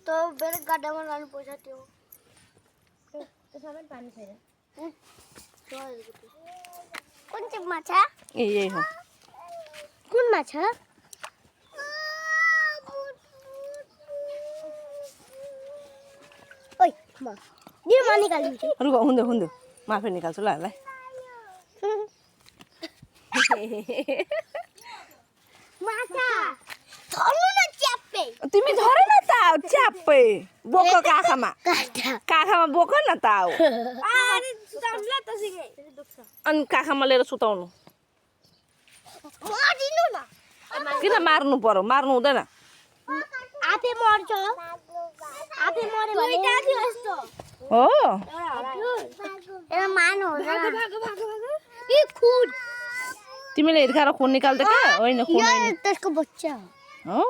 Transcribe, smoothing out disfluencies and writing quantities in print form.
तो मेरे गड्ढे में लाने पहुंचाती हूँ तो सामान पानी खाए कौन सी माछा ये हो कौन माछा ओए माँ ये माँ निकाली मुझे रुको हुँदो हुँदो माफे निकाल्छु ल ल माछा धर्नु न च्याप्पे तिमी धर न त च्याप्पै बोक काखामा काटा काखामा बोक न त आऊ अरे सुताउनुला त सिगे अनि काखामा लिएर सुताउनु मारिनु न किन मार्नु पर्यो मार्नु हुँदैन आफै मर्छ आफै मरे भने हो ए मार्नु हुँदैन ए खुड तिमीले हिर्काएर खुन निकाल्दै का होइन खुन यो त्यसको बच्चा हो